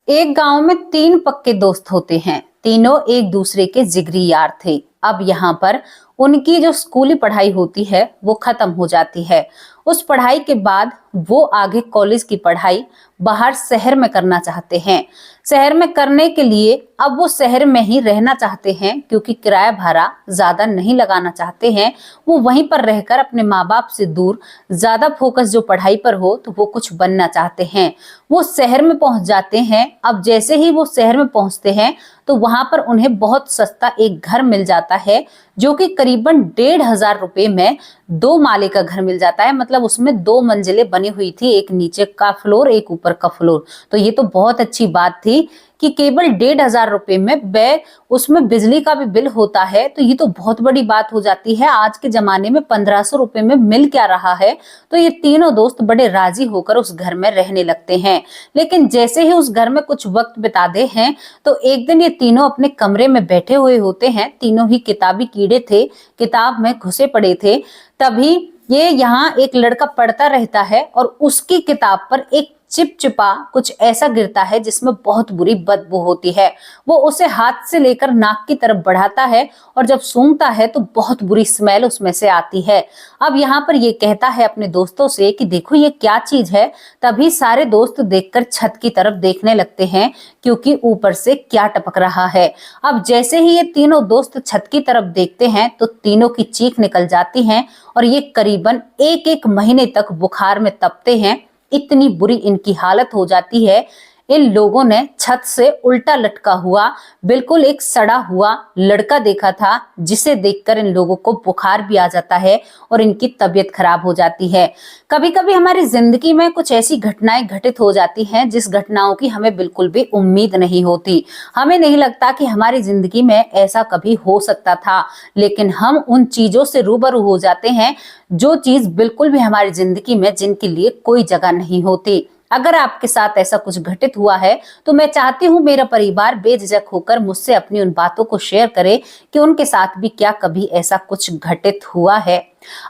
एक गांव में तीन पक्के दोस्त होते हैं। तीनों एक दूसरे के जिगरी यार थे। अब यहाँ पर उनकी जो स्कूली पढ़ाई होती है वो खत्म हो जाती है। उस पढ़ाई के बाद वो आगे कॉलेज की पढ़ाई बाहर शहर में करना चाहते हैं। शहर में करने के लिए अब वो शहर में ही रहना चाहते हैं, क्योंकि किराया भाड़ा ज्यादा नहीं लगाना चाहते हैं। वो वहीं पर रहकर अपने माँ बाप से दूर ज्यादा फोकस जो पढ़ाई पर हो तो वो कुछ बनना चाहते हैं। वो शहर में पहुंच जाते हैं। अब जैसे ही वो शहर में पहुंचते हैं तो वहां पर उन्हें बहुत सस्ता एक घर मिल जाता है, जो कि करीबन 1,500 रुपए में 2 माले का घर मिल जाता है। मतलब उसमें 2 मंजिलें बनी हुई थी, एक नीचे का फ्लोर एक ऊपर का फ्लोर। तो ये तो बहुत अच्छी बात थी कि केवल 1,500 रुपए में वे उसमें बिजली का भी बिल होता है। तो ये तो बहुत बड़ी बात हो जाती है। आज के जमाने में 1,500 रुपए में मिल क्या रहा है। तो ये तीनों दोस्त बड़े राजी होकर उस घर में रहने लगते हैं। लेकिन जैसे ही उस घर में कुछ वक्त बिताते हैं तो एक दिन ये तीनों अपने कमरे में बैठे हुए होते हैं। तीनों ही किताबी कीड़े थे, किताब में घुसे पड़े थे। तभी ये यहाँ एक लड़का पढ़ता रहता है और उसकी किताब पर एक चिपचिपा कुछ ऐसा गिरता है जिसमें बहुत बुरी बदबू होती है। वो उसे हाथ से लेकर नाक की तरफ बढ़ाता है और जब सूंघता है तो बहुत बुरी स्मेल उसमें से आती है। अब यहाँ पर ये कहता है अपने दोस्तों से कि देखो ये क्या चीज है। तभी सारे दोस्त देखकर छत की तरफ देखने लगते हैं, क्योंकि ऊपर से क्या टपक रहा है। अब जैसे ही ये तीनों दोस्त छत की तरफ देखते हैं तो तीनों की चीख निकल जाती है और ये करीबन एक महीने तक बुखार में तपते हैं। इतनी बुरी इनकी हालत हो जाती है। इन लोगों ने छत से उल्टा लटका हुआ बिल्कुल एक सड़ा हुआ लड़का देखा था, जिसे देखकर इन लोगों को बुखार भी आ जाता है और इनकी तबीयत खराब हो जाती है। कभी कभी हमारी जिंदगी में कुछ ऐसी घटनाएं घटित हो जाती हैं जिस घटनाओं की हमें बिल्कुल भी उम्मीद नहीं होती। हमें नहीं लगता कि हमारी जिंदगी में ऐसा कभी हो सकता था, लेकिन हम उन चीजों से रूबरू हो जाते हैं जो चीज बिल्कुल भी हमारी जिंदगी में जिनके लिए कोई जगह नहीं होती। अगर आपके साथ ऐसा कुछ घटित हुआ है तो मैं चाहती हूँ मेरा परिवार बेझिझक होकर मुझसे अपनी उन बातों को शेयर करे कि उनके साथ भी क्या कभी ऐसा कुछ घटित हुआ है।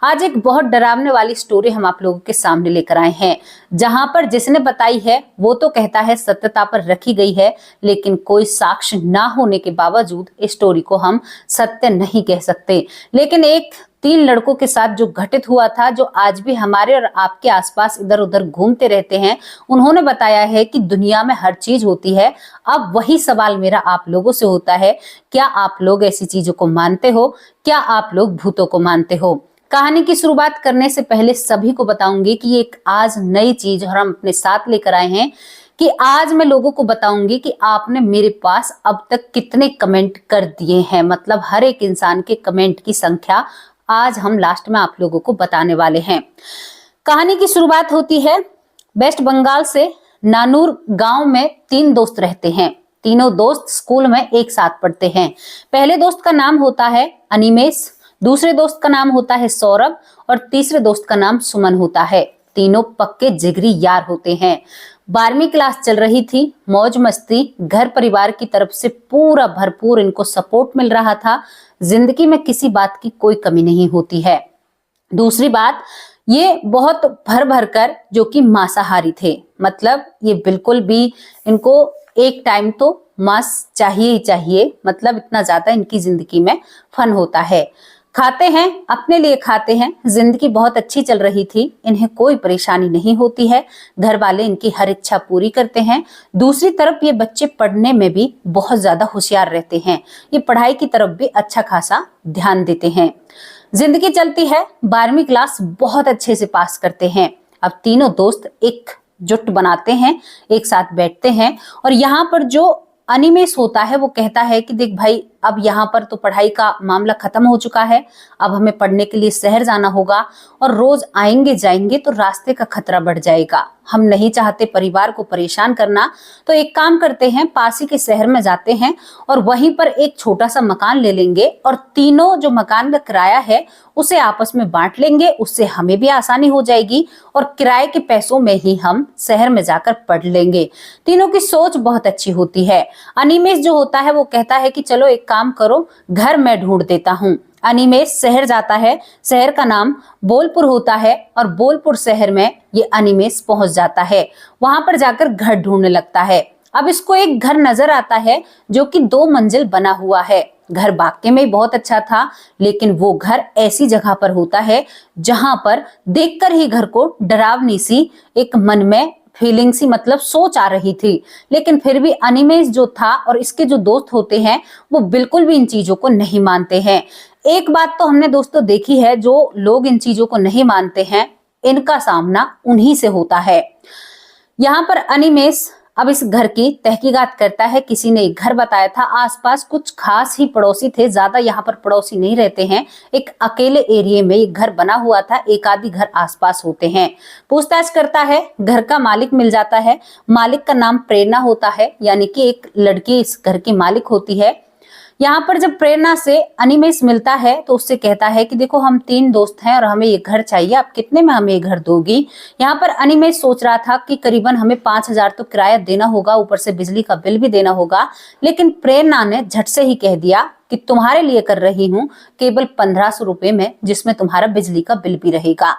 आज एक बहुत डरावने वाली स्टोरी हम आप लोगों के सामने लेकर आए हैं, जहां पर जिसने बताई है वो तो कहता है सत्यता पर रखी गई है, लेकिन कोई साक्ष्य ना होने के बावजूद इस स्टोरी को हम सत्य नहीं कह सकते। लेकिन एक 3 लड़कों के साथ जो घटित हुआ था, जो आज भी हमारे और आपके आसपास इधर उधर घूमते रहते हैं, उन्होंने बताया है कि दुनिया में हर चीज होती है। अब वही सवाल मेरा आप लोगों से होता है, क्या आप लोग ऐसी चीजों को मानते हो? क्या आप लोग भूतों को मानते हो? कहानी की शुरुआत करने से पहले सभी को बताऊंगी कि एक आज नई चीज और हम अपने साथ लेकर आए हैं कि आज मैं लोगों को बताऊंगी कि आपने मेरे पास अब तक कितने कमेंट कर दिए हैं। मतलब हर एक इंसान के कमेंट की संख्या आज हम लास्ट में आप लोगों को बताने वाले हैं। कहानी की शुरुआत होती है वेस्ट बंगाल से। नानूर गांव में 3 दोस्त रहते हैं। तीनों दोस्त स्कूल में एक साथ पढ़ते हैं। पहले दोस्त का नाम होता है अनिमेश, दूसरे दोस्त का नाम होता है सौरभ और तीसरे दोस्त का नाम सुमन होता है। तीनों पक्के जिगरी यार होते हैं। 12वीं क्लास चल रही थी, मौज मस्ती, घर परिवार की तरफ से पूरा भरपूर इनको सपोर्ट मिल रहा था। जिंदगी में किसी बात की कोई कमी नहीं होती है। दूसरी बात, ये बहुत भर भर कर जो कि मांसाहारी थे। मतलब ये बिल्कुल भी इनको एक टाइम तो मांस चाहिए ही चाहिए। मतलब इतना ज्यादा इनकी जिंदगी में फन होता है। खाते हैं, अपने लिए खाते हैं। जिंदगी बहुत अच्छी चल रही थी, इन्हें कोई परेशानी नहीं होती है। घर वाले इनकी हर इच्छा पूरी करते हैं। दूसरी तरफ ये बच्चे पढ़ने में भी बहुत ज्यादा होशियार रहते हैं। ये पढ़ाई की तरफ भी अच्छा खासा ध्यान देते हैं। जिंदगी चलती है, 12वीं क्लास बहुत अच्छे से पास करते हैं। अब तीनों दोस्त एक जुट बनाते हैं, एक साथ बैठते हैं और यहाँ पर जो अनिमेष होता है वो कहता है कि देख भाई, अब यहाँ पर तो पढ़ाई का मामला खत्म हो चुका है। अब हमें पढ़ने के लिए शहर जाना होगा और रोज आएंगे जाएंगे तो रास्ते का खतरा बढ़ जाएगा। हम नहीं चाहते परिवार को परेशान करना, तो एक काम करते हैं, पास ही के शहर में जाते हैं और वहीं पर एक छोटा सा मकान ले लेंगे और तीनों जो मकान का किराया है उसे आपस में बांट लेंगे। उससे हमें भी आसानी हो जाएगी और किराए के पैसों में ही हम शहर में जाकर पढ़ लेंगे। तीनों की सोच बहुत अच्छी होती है। अनिमेष जो होता है वो कहता है कि चलो एक काम करो, घर मैं ढूंढ देता हूँ। अनिमेष शहर जाता है। शहर का नाम बोलपुर होता है और बोलपुर शहर में ये अनिमेष पहुंच जाता है। वहां पर जाकर घर ढूंढने लगता है। अब इसको एक घर नजर आता है जो कि 2 मंजिल बना हुआ है। घर वाकई में बहुत अच्छा था, लेकिन वो घर ऐसी जगह पर होता है जहां पर देखकर ही घर को डरावनी सी एक मन में फीलिंग सी, मतलब सोच आ रही थी। लेकिन फिर भी अनिमेष जो था और इसके जो दोस्त होते हैं वो बिल्कुल भी इन चीजों को नहीं मानते हैं। एक बात तो हमने दोस्तों देखी है, जो लोग इन चीजों को नहीं मानते हैं इनका सामना उन्हीं से होता है। यहाँ पर अनिमेष अब इस घर की तहकीकात करता है। किसी ने एक घर बताया था, आसपास कुछ खास ही पड़ोसी थे, ज्यादा यहाँ पर पड़ोसी नहीं रहते हैं। एक अकेले एरिया में एक घर बना हुआ था, एक आधी घर आसपास होते हैं। पूछताछ करता है, घर का मालिक मिल जाता है। मालिक का नाम प्रेरणा होता है, यानी कि एक लड़की इस घर की मालिक होती है। यहाँ पर जब प्रेरणा से अनिमेष मिलता है तो उससे कहता है कि देखो हम 3 दोस्त हैं और हमें ये घर चाहिए, आप कितने में हमें ये घर दोगी। यहाँ पर अनिमेष सोच रहा था कि करीबन हमें 5,000 तो किराया देना होगा, ऊपर से बिजली का बिल भी देना होगा। लेकिन प्रेरणा ने झट से ही कह दिया कि तुम्हारे लिए कर रही हूँ केवल 1,500 रुपए में, जिसमें तुम्हारा बिजली का बिल भी रहेगा।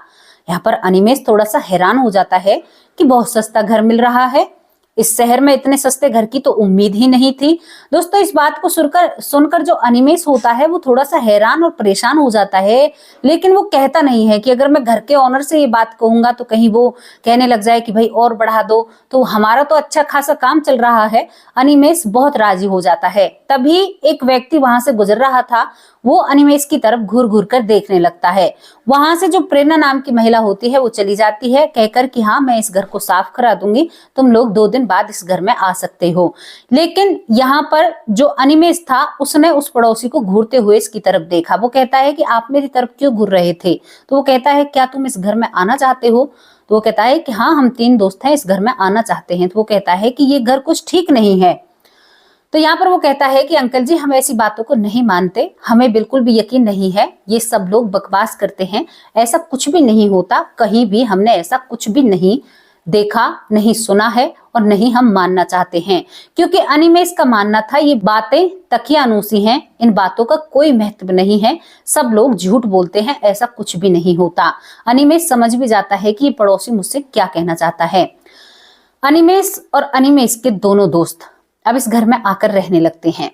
यहाँ पर अनिमेष थोड़ा सा हैरान हो जाता है कि बहुत सस्ता घर मिल रहा है, इस शहर में इतने सस्ते घर की तो उम्मीद ही नहीं थी। दोस्तों इस बात को सुनकर जो अनिमेष होता है वो थोड़ा सा हैरान और परेशान हो जाता है, लेकिन वो कहता नहीं है कि अगर मैं घर के ओनर से ये बात कहूंगा तो कहीं वो कहने लग जाए कि भाई और बढ़ा दो, तो हमारा तो अच्छा खासा काम चल रहा है। अनिमेष बहुत राजी हो जाता है। तभी एक व्यक्ति वहां से गुजर रहा था, वो अनिमेष की तरफ घूर घूर कर देखने लगता है। वहां से जो प्रेरणा नाम की महिला होती है वो चली जाती है, कहकर कि हाँ मैं इस घर को साफ करा दूंगी, तुम लोग 2 दिन बाद इस घर में आ सकते हो। लेकिन यहाँ पर जो अनिमेष था उसने उस पड़ोसी को घूरते हुए इसकी तरफ देखा। वो कहता है कि आप मेरी तरफ क्यों घूर रहे थे। तो वो कहता है क्या तुम इस घर में आना चाहते हो। तो वो कहता है कि हाँ हम 3 दोस्त हैं, इस घर में आना चाहते हैं। तो वो कहता है कि ये घर कुछ ठीक नहीं है। तो यहाँ पर वो कहता है कि अंकल जी हम ऐसी बातों को नहीं मानते, हमें बिल्कुल भी यकीन नहीं है, ये सब लोग बकवास करते हैं, ऐसा कुछ भी नहीं होता, कहीं भी हमने ऐसा कुछ भी नहीं देखा, नहीं सुना है और नहीं हम मानना चाहते हैं। क्योंकि अनिमेष का मानना था ये बातें तकियानूसी हैं, इन बातों का कोई महत्व नहीं है, सब लोग झूठ बोलते हैं, ऐसा कुछ भी नहीं होता। अनिमेष समझ भी जाता है कि ये पड़ोसी मुझसे क्या कहना चाहता है। अनिमेष और अनिमेष के दोनों दोस्त अब इस घर में आकर रहने लगते हैं।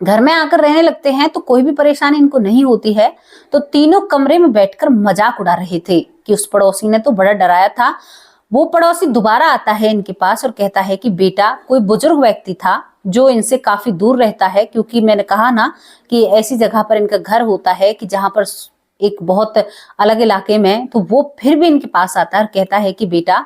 घर में आकर रहने लगते हैं तो कोई भी परेशानी इनको नहीं होती है। तो तीनों कमरे में बैठकर मजाक उड़ा रहे थे कि उस पड़ोसी ने तो बड़ा डराया था। वो पड़ोसी दोबारा आता है इनके पास और कहता है कि बेटा कोई बुजुर्ग व्यक्ति था जो इनसे काफी दूर रहता है, क्योंकि मैंने कहा ना कि ऐसी जगह पर इनका घर होता है कि जहां पर एक बहुत अलग इलाके में, तो वो फिर भी इनके पास आता है और कहता है कि बेटा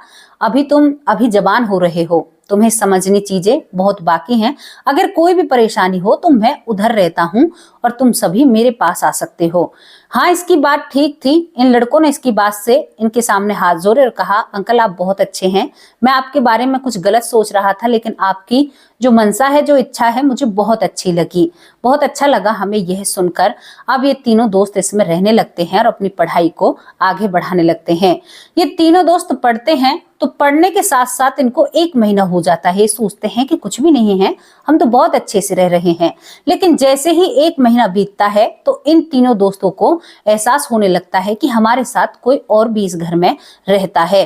तुम अभी जवान हो रहे हो, तुम्हें समझनी चीजें बहुत बाकी हैं, अगर कोई भी परेशानी हो तो मैं उधर रहता हूँ और तुम सभी मेरे पास आ सकते हो। हाँ इसकी बात ठीक थी। इन लड़कों ने इसकी बात से इनके सामने हाथ जोड़े और कहा अंकल आप बहुत अच्छे हैं, मैं आपके बारे में कुछ गलत सोच रहा था, लेकिन आपकी जो मनसा है, जो इच्छा है, मुझे बहुत अच्छी लगी, बहुत अच्छा लगा हमें यह सुनकर। अब ये तीनों दोस्त इसमें रहने लगते हैं और अपनी पढ़ाई को आगे बढ़ाने लगते हैं। ये तीनों दोस्त पढ़ते हैं तो पढ़ने के साथ साथ इनको 1 महीना हो जाता है, सोचते हैं कि कुछ भी नहीं है, हम तो बहुत अच्छे से रह रहे हैं। लेकिन जैसे ही 1 महीना बीतता है तो इन तीनों दोस्तों को एहसास होने लगता है कि हमारे साथ कोई और भी इस घर में रहता है।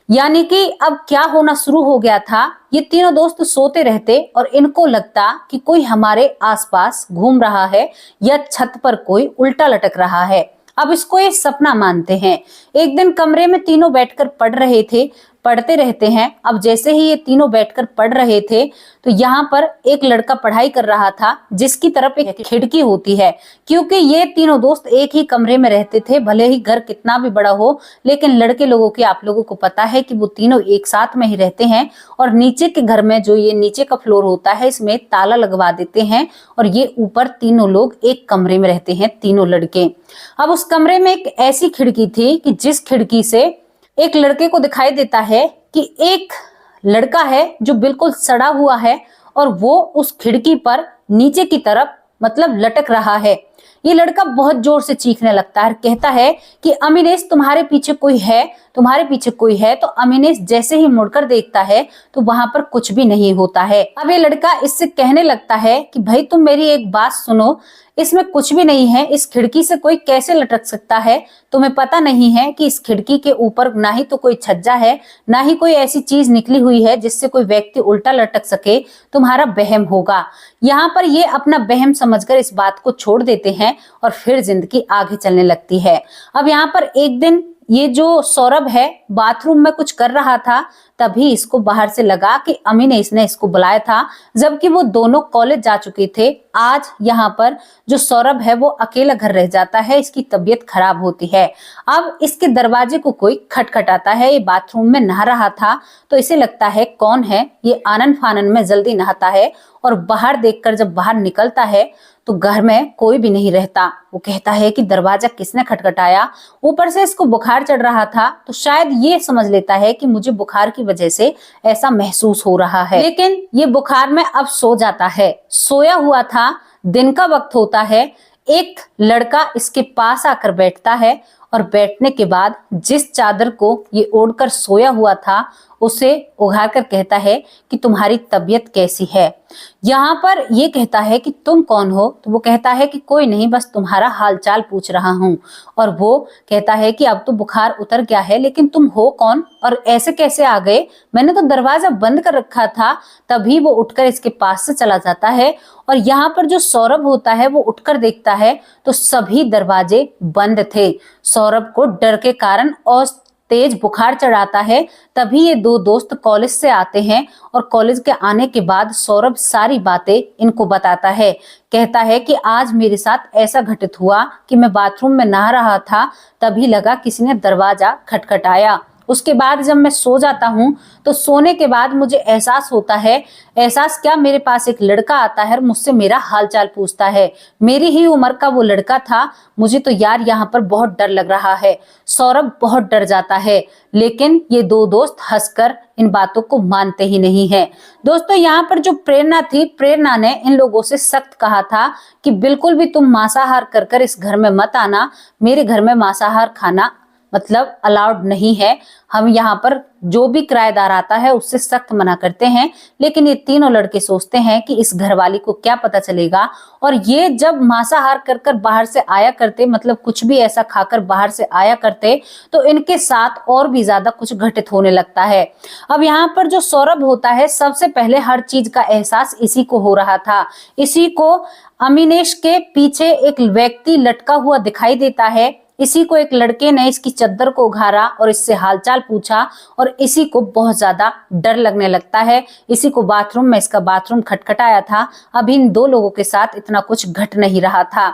यानी कि अब क्या होना शुरू हो गया था, ये तीनों दोस्त सोते रहते और इनको लगता कि कोई हमारे आसपास घूम रहा है या छत पर कोई उल्टा लटक रहा है। अब इसको ये सपना मानते हैं। एक दिन कमरे में तीनों बैठकर पढ़ते रहते हैं। अब जैसे ही ये तीनों बैठकर पढ़ रहे थे तो यहाँ पर एक लड़का पढ़ाई कर रहा था जिसकी तरफ एक खिड़की होती है। क्योंकि ये तीनों दोस्त एक ही कमरे में रहते थे, भले ही घर कितना भी बड़ा हो, लेकिन लड़के लोगों की आप लोगों को पता है कि वो तीनों एक साथ में ही रहते हैं। और नीचे के घर में जो ये नीचे का फ्लोर होता है इसमें ताला लगवा देते हैं और ये ऊपर तीनों लोग एक कमरे में रहते हैं, तीनों लड़के। अब उस कमरे में एक ऐसी खिड़की थी कि जिस खिड़की से एक लड़के को दिखाई देता है कि एक लड़का है जो बिल्कुल सड़ा हुआ है और वो उस खिड़की पर नीचे की तरफ मतलब लटक रहा है। ये लड़का बहुत जोर से चीखने लगता है, कहता है कि अमीनेश तुम्हारे पीछे कोई है, तुम्हारे पीछे कोई है। तो अमीनेश जैसे ही मुड़कर देखता है तो वहां पर कुछ भी नहीं होता है। अब ये लड़का इससे कहने लगता है कि भाई तुम मेरी एक बात सुनो, इसमें कुछ भी नहीं है, इस खिड़की से कोई कैसे लटक सकता है? तुम्हें पता नहीं है कि इस खिड़की के ऊपर ना ही तो कोई छज्जा है, ना ही कोई ऐसी चीज निकली हुई है जिससे कोई व्यक्ति उल्टा लटक सके। तुम्हारा वहम होगा। यहाँ पर ये अपना वहम समझकर इस बात को छोड़ देते हैं और फिर जिंदगी आगे चलने लगती है। अब यहाँ पर एक दिन ये जो सौरभ है बाथरूम में कुछ कर रहा था, तभी इसको बाहर से लगा कि अमी ने इसने इसको बुलाया था, जबकि वो दोनों कॉलेज जा चुके थे। आज यहाँ पर जो सौरभ है वो अकेला घर रह जाता है, इसकी तबीयत खराब होती है। अब इसके दरवाजे को कोई खटखटाता है। ये बाथरूम में नहा रहा था तो इसे लगता है कौन है। ये आनन फानन में जल्दी नहाता है और बाहर देखकर जब बाहर निकलता है तो घर में कोई भी नहीं रहता। वो कहता है कि दरवाजा किसने खटखटाया। ऊपर से इसको बुखार चढ़ रहा था तो शायद ये समझ लेता है कि मुझे बुखार की वजह से ऐसा महसूस हो रहा है, लेकिन ये बुखार में अब सो जाता है। सोया हुआ था, दिन का वक्त होता है। एक लड़का इसके पास आकर बैठता है और बैठने के बाद जिस चादर को ये ओढ़कर सोया हुआ था उसे उघाड़ कर कहता है कि तुम्हारी तबीयत कैसी है। यहाँ पर ये कहता है कि तुम कौन हो? तो वो कहता है कि कोई नहीं, बस तुम्हारा हालचाल पूछ रहा हूँ। और वो कहता है कि अब तो बुखार उतर गया है, लेकिन तुम हो कौन और ऐसे कैसे आ गए? मैंने तो दरवाजा बंद कर रखा था। तभी वो उठकर इसके पास से चला जाता है और यहाँ पर जो सौरभ होता है वो उठकर देखता है तो सभी दरवाजे बंद थे। सौरभ को डर के कारण और तेज बुखार चढ़ाता है। तभी ये दो दोस्त कॉलेज से आते हैं और कॉलेज के आने के बाद सौरभ सारी बातें इनको बताता है। कहता है कि आज मेरे साथ ऐसा घटित हुआ कि मैं बाथरूम में नहा रहा था, तभी लगा किसी ने दरवाजा खटखटाया। उसके बाद जब मैं सो जाता हूँ तो सोने के बाद मुझे एहसास होता है। एहसास क्या, मेरे पास एक लड़का आता है और मुझसे मेरा हालचाल पूछता है। मेरी ही उम्र का वो लड़का था। मुझे तो यार यहाँ पर बहुत डर लग रहा है। सौरभ बहुत डर जाता है, लेकिन ये दो दोस्त हंसकर इन बातों को मानते ही नहीं है। दोस्तों यहाँ पर जो प्रेरणा थी, प्रेरणा ने इन लोगों से सख्त कहा था कि बिल्कुल भी तुम मांसाहार कर इस घर में मत आना। मेरे घर में मांसाहार खाना मतलब अलाउड नहीं है। हम यहाँ पर जो भी किराएदार आता है उससे सख्त मना करते हैं। लेकिन ये तीनों लड़के सोचते हैं कि इस घरवाली को क्या पता चलेगा। और ये जब मांसाहार कर बाहर से आया करते, मतलब कुछ भी ऐसा खाकर बाहर से आया करते, तो इनके साथ और भी ज्यादा कुछ घटित होने लगता है। अब यहाँ पर जो सौरभ होता है, सबसे पहले हर चीज का एहसास इसी को हो रहा था। इसी को अमीनेश के पीछे एक व्यक्ति लटका हुआ दिखाई देता है। इसी को एक लड़के ने इसकी चद्दर को उघाड़ा और इससे हालचाल पूछा और इसी को बहुत ज्यादा डर लगने लगता है। इसी को बाथरूम में इसका बाथरूम खटखटाया था। अभी इन दो लोगों के साथ इतना कुछ घट नहीं रहा था।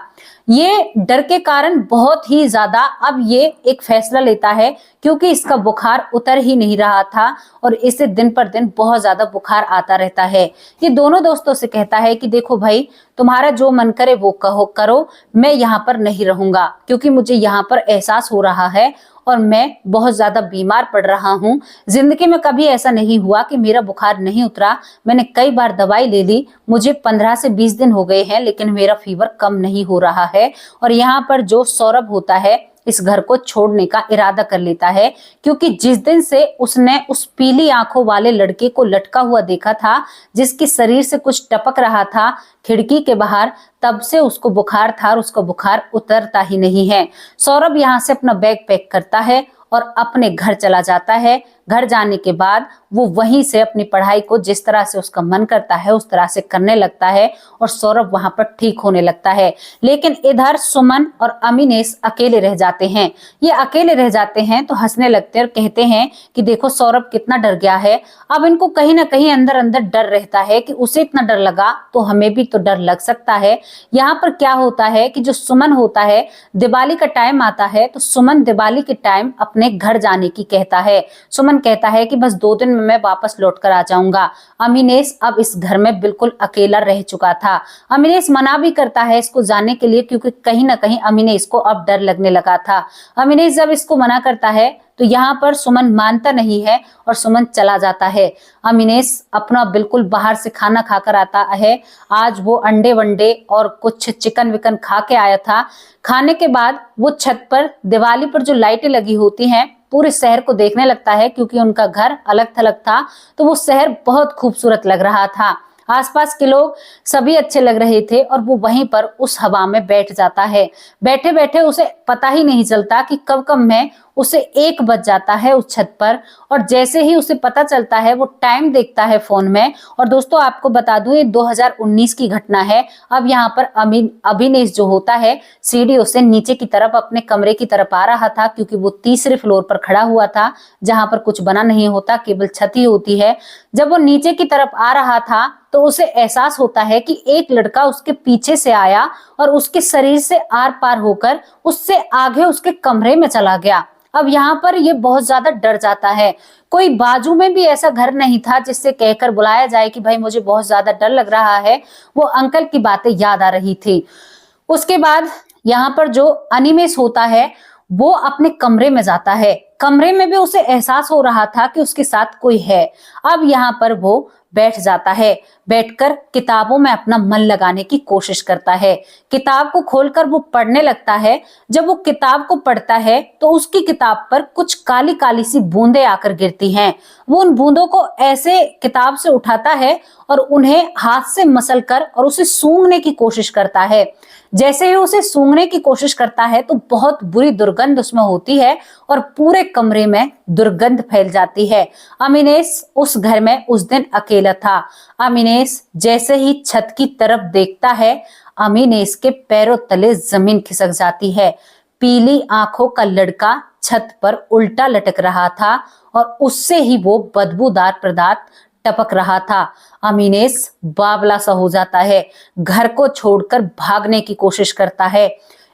ये डर के कारण बहुत ही ज्यादा अब ये एक फैसला लेता है, क्योंकि इसका बुखार उतर ही नहीं रहा था और इसे दिन पर दिन बहुत ज्यादा बुखार आता रहता है। ये दोनों दोस्तों से कहता है कि देखो भाई, तुम्हारा जो मन करे वो करो, मैं यहाँ पर नहीं रहूंगा, क्योंकि मुझे यहाँ पर एहसास हो रहा है और मैं बहुत ज्यादा बीमार पड़ रहा हूँ। जिंदगी में कभी ऐसा नहीं हुआ कि मेरा बुखार नहीं उतरा। मैंने कई बार दवाई ले ली, मुझे 15 से 20 दिन हो गए हैं, लेकिन मेरा फीवर कम नहीं हो रहा है। और यहाँ पर जो सौरभ होता है इस घर को छोड़ने का इरादा कर लेता है, क्योंकि जिस दिन से उसने उस पीली आंखों वाले लड़के को लटका हुआ देखा था, जिसके शरीर से कुछ टपक रहा था खिड़की के बाहर, तब से उसको बुखार था और उसका बुखार उतरता ही नहीं है। सौरभ यहाँ से अपना बैग पैक करता है और अपने घर चला जाता है। घर जाने के बाद वो वहीं से अपनी पढ़ाई को जिस तरह से उसका मन करता है उस तरह से करने लगता है और सौरभ वहां पर ठीक होने लगता है। लेकिन इधर सुमन और अमीनेश अकेले रह जाते हैं। ये अकेले रह जाते हैं तो हंसने लगते हैं और कहते हैं कि देखो सौरभ कितना डर गया है। अब इनको कहीं ना कहीं अंदर अंदर डर रहता है कि उसे इतना डर लगा तो हमें भी तो डर लग सकता है। यहाँ पर क्या होता है कि जो सुमन होता है, दिवाली का टाइम आता है तो सुमन दिवाली के टाइम अपने घर जाने की कहता है। सुमन सुमन कहता है कि बस 2 दिन में मैं वापस लौट कर आ जाऊंगा। अमीनेश अब इस घर में बिल्कुल अकेला रह चुका था। अमीनेश मना भी करता है इसको जाने के लिए, क्योंकि कहीं ना कहीं अमीनेश को अब डर लगने लगा था। अमीनेश जब इसको मना करता है तो यहाँ पर सुमन मानता नहीं है और सुमन चला जाता है। अमीनेश अपना बिल्कुल बाहर से खाना खाकर आता है। आज वो अंडे वंडे और कुछ चिकन विकन खा के आया था। खाने के बाद वो छत पर दिवाली पर जो लाइटें लगी होती हैं पूरे शहर को देखने लगता है, क्योंकि उनका घर अलग थलग था तो वो शहर बहुत खूबसूरत लग रहा था। आसपास के लोग सभी अच्छे लग रहे थे और वो वहीं पर उस हवा में बैठ जाता है। बैठे बैठे उसे पता ही नहीं चलता कि कब कब में उसे 1 बज जाता है उस छत पर। और जैसे ही उसे पता चलता है वो टाइम देखता है फोन में। और दोस्तों आपको बता दूं ये 2019 की घटना है। अब यहाँ पर अभिनेश जो होता है सीढ़ियों से नीचे की तरफ अपने कमरे की तरफ आ रहा था, क्योंकि वो तीसरे फ्लोर पर खड़ा हुआ था जहां पर कुछ बना नहीं होता, केवल छत ही होती है। जब वो नीचे की तरफ आ रहा था तो उसे एहसास होता है कि एक लड़का उसके पीछे से आया और उसके शरीर से आर पार होकर उससे आगे उसके कमरे में चला गया। अब यहाँ पर ये बहुत ज्यादा डर जाता है। कोई बाजू में भी ऐसा घर नहीं था जिससे कहकर बुलाया जाए कि भाई मुझे बहुत ज्यादा डर लग रहा है। वो अंकल की बातें याद आ रही थी। उसके बाद यहाँ पर जो अनिमेष होता है वो अपने कमरे में जाता है। कमरे में भी उसे एहसास हो रहा था कि उसके साथ कोई है। अब यहाँ पर वो बैठ जाता है। बैठकर किताबों में अपना मन लगाने की कोशिश करता है। किताब को खोलकर वो पढ़ने लगता है। जब वो किताब को पढ़ता है तो उसकी किताब पर कुछ काली काली सी बूंदें आकर गिरती हैं। वो उन बूंदों को ऐसे किताब से उठाता है और उन्हें हाथ से मसलकर और उसे सूंघने की कोशिश करता है। जैसे ही उसे सूंघने की कोशिश करता है तो बहुत बुरी दुर्गंध उसमें होती है और पूरे कमरे में दुर्गंध फैल जाती है। अमीनेश उस घर में उस दिन अकेला था। अमीनेश जैसे ही छत की तरफ देखता है, अमीनेश के पैरों तले जमीन खिसक जाती है। पीली आंखों का लड़का छत पर उल्टा लटक रहा था और उससे ही वो बदबूदार पदार्थ टपक रहा था। अमीनेश बावला सा हो जाता है। घर को छोड़कर भागने की कोशिश करता है।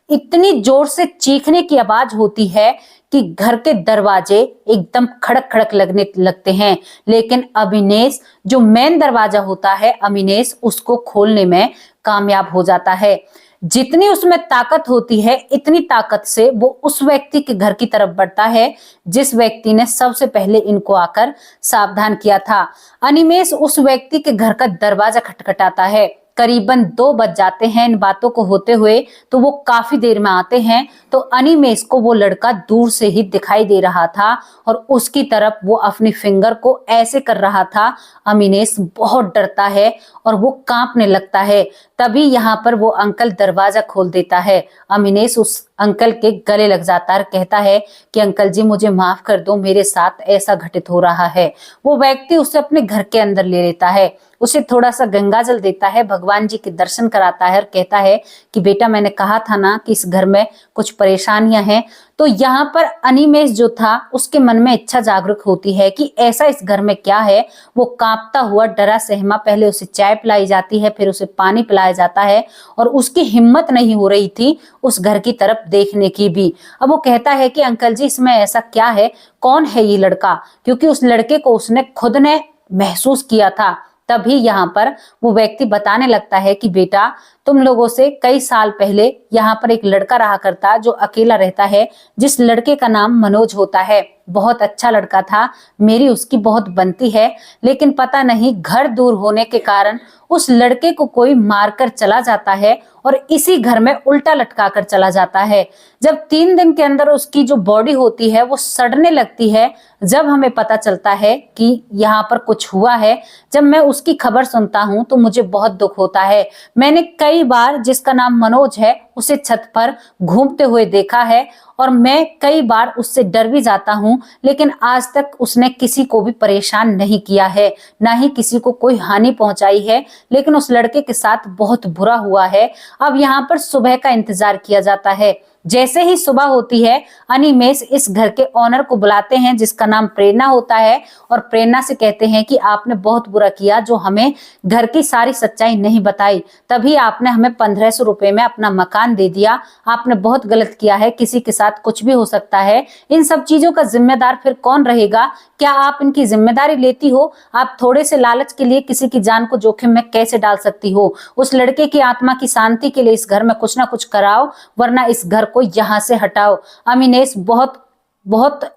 इतनी जोर से चीखने की आवाज होती है कि घर के दरवाजे एकदम खड़क खड़क लगने लगते हैं। लेकिन अमीनेश जो मेन दरवाजा होता है, अमीनेश उसको खोलने में कामयाब हो जाता है। जितनी उसमें ताकत होती है इतनी ताकत से वो उस व्यक्ति के घर की तरफ बढ़ता है जिस व्यक्ति ने सबसे पहले इनको आकर सावधान किया था। अनिमेष उस व्यक्ति के घर का दरवाजा खटखटाता है। करीबन 2 बज जाते हैं इन बातों को होते हुए, तो वो काफी देर में आते हैं तो अनिमेष को वो लड़का दूर से ही दिखाई दे रहा था और उसकी तरफ वो अपनी फिंगर को ऐसे कर रहा था। अनिमेष बहुत डरता है और वो कांपने लगता है। तभी यहाँ पर वो अंकल दरवाजा खोल देता है। अनिमेष उस अंकल के गले लग जाता है, कहता है कि अंकल जी मुझे माफ कर दो, मेरे साथ ऐसा घटित हो रहा है। वो व्यक्ति उसे अपने घर के अंदर ले लेता है, उसे थोड़ा सा गंगा जल देता है, भगवान जी के दर्शन कराता है और कहता है कि बेटा मैंने कहा था ना कि इस घर में कुछ परेशानियां हैं। तो यहाँ पर अनिमेष जो था उसके मन में इच्छा जागरूक होती है कि ऐसा इस घर में क्या है। वो कांपता हुआ डरा सहमा पहले उसे चाय पिलाई जाती है, फिर उसे पानी पिलाया जाता है और उसकी हिम्मत नहीं हो रही थी उस घर की तरफ देखने की भी। अब वो कहता है कि अंकल जी इसमें ऐसा क्या है, कौन है ये लड़का, क्योंकि उस लड़के को उसने खुद ने महसूस किया था। तभी यहाँ पर वो व्यक्ति बताने लगता है कि बेटा तुम लोगों से कई साल पहले यहाँ पर एक लड़का रहा करता जो अकेला रहता है, जिस लड़के का नाम मनोज होता है। बहुत अच्छा लड़का था, मेरी उसकी बहुत बनती है, लेकिन पता नहीं घर दूर होने के कारण उस लड़के को कोई मारकर चला जाता है और इसी घर में उल्टा लटका कर चला जाता है। जब 3 दिन के अंदर उसकी जो बॉडी होती है वो सड़ने लगती है, जब हमें पता चलता है कि यहाँ पर कुछ हुआ है, जब मैं उसकी खबर सुनता हूँ तो मुझे बहुत दुख होता है। मैंने कई बार जिसका नाम मनोज है उसे छत पर घूमते हुए देखा है और मैं कई बार उससे डर भी जाता हूँ, लेकिन आज तक उसने किसी को भी परेशान नहीं किया है, ना ही किसी को कोई हानि पहुंचाई है। लेकिन उस लड़के के साथ बहुत बुरा हुआ है। अब यहाँ पर सुबह का इंतजार किया जाता है। जैसे ही सुबह होती है, अनिमेष इस घर के ओनर को बुलाते हैं जिसका नाम प्रेरणा होता है और प्रेरणा से कहते हैं कि आपने बहुत बुरा किया जो हमें घर की सारी सच्चाई नहीं बताई, तभी आपने हमें 1500 रुपए में अपना मकान दे दिया। आपने बहुत गलत किया है, किसी के साथ कुछ भी हो सकता है, इन सब चीजों का जिम्मेदार फिर कौन रहेगा? क्या आप इनकी जिम्मेदारी लेती हो? आप थोड़े से लालच के लिए किसी की जान को जोखिम में कैसे डाल सकती हो? उस लड़के की आत्मा की शांति के लिए इस घर में कुछ ना कुछ कराओ, वरना इस घर को यहां से हटाओ। अमीनेश बहुत बहुत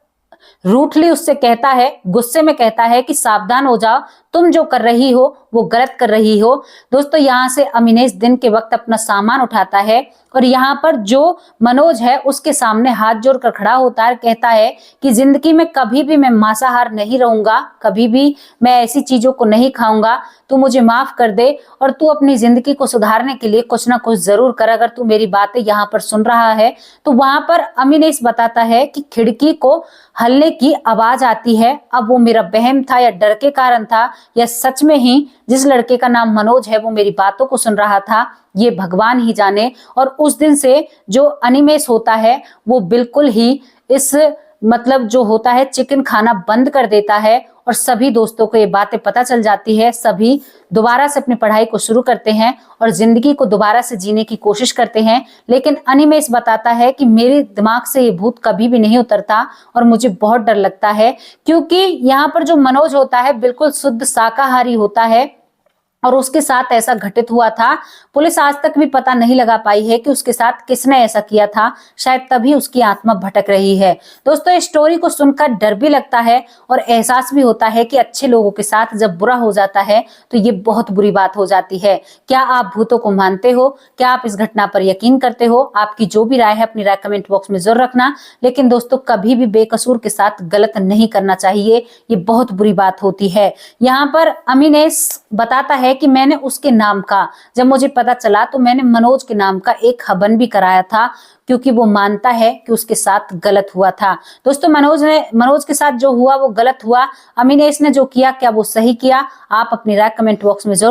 रूठली उससे कहता है, गुस्से में कहता है कि सावधान हो जाओ, तुम जो कर रही हो वो गलत कर रही हो। दोस्तों यहाँ से अमीनेश दिन के वक्त अपना सामान उठाता है और यहाँ पर जो मनोज है उसके सामने हाथ जोड़कर खड़ा होता है, कहता है कि जिंदगी में कभी भी मैं मांसाहार नहीं रहूंगा, कभी भी मैं ऐसी चीजों को नहीं खाऊंगा, तू मुझे माफ कर दे और तू अपनी जिंदगी को सुधारने के लिए कुछ ना कुछ जरूर कर। अगर तू मेरी बातें यहाँ पर सुन रहा है तो वहां पर अमीनेश बताता है कि खिड़की को हल्ले की आवाज आती है। अब वो मेरा वहम था या डर के कारण था या सच में ही जिस लड़के का नाम मनोज है वो मेरी बातों को सुन रहा था, ये भगवान ही जाने। और उस दिन से जो अनिमेष होता है वो बिल्कुल ही इस मतलब जो होता है चिकन खाना बंद कर देता है और सभी दोस्तों को ये बातें पता चल जाती है। सभी दोबारा से अपनी पढ़ाई को शुरू करते हैं और जिंदगी को दोबारा से जीने की कोशिश करते हैं। लेकिन अनिमेष बताता है कि मेरे दिमाग से ये भूत कभी भी नहीं उतरता और मुझे बहुत डर लगता है, क्योंकि यहाँ पर जो मनोज होता है बिल्कुल शुद्ध शाकाहारी होता है और उसके साथ ऐसा घटित हुआ था। पुलिस आज तक भी पता नहीं लगा पाई है कि उसके साथ किसने ऐसा किया था, शायद तभी उसकी आत्मा भटक रही है। दोस्तों इस स्टोरी को सुनकर डर भी लगता है और एहसास भी होता है कि अच्छे लोगों के साथ जब बुरा हो जाता है तो ये बहुत बुरी बात हो जाती है। क्या आप भूतों को मानते हो? क्या आप इस घटना पर यकीन करते हो? आपकी जो भी राय है अपनी राय कमेंट बॉक्स में जरूर रखना। लेकिन दोस्तों कभी भी बेकसूर के साथ गलत नहीं करना चाहिए, ये बहुत बुरी बात होती है। यहाँ पर अमीनेश बताता है कि मैंने उसके नाम का, जब मुझे पता चला तो मैंने मनोज के नाम का एक हवन भी कराया था, क्योंकि वो मानता है कि उसके साथ गलत हुआ था। दोस्तों मनोज के साथ जो हुआ वो गलत हुआ, अमीनेश ने जो किया क्या वो सही किया? आप अपनी राय कमेंट बॉक्स में जरूर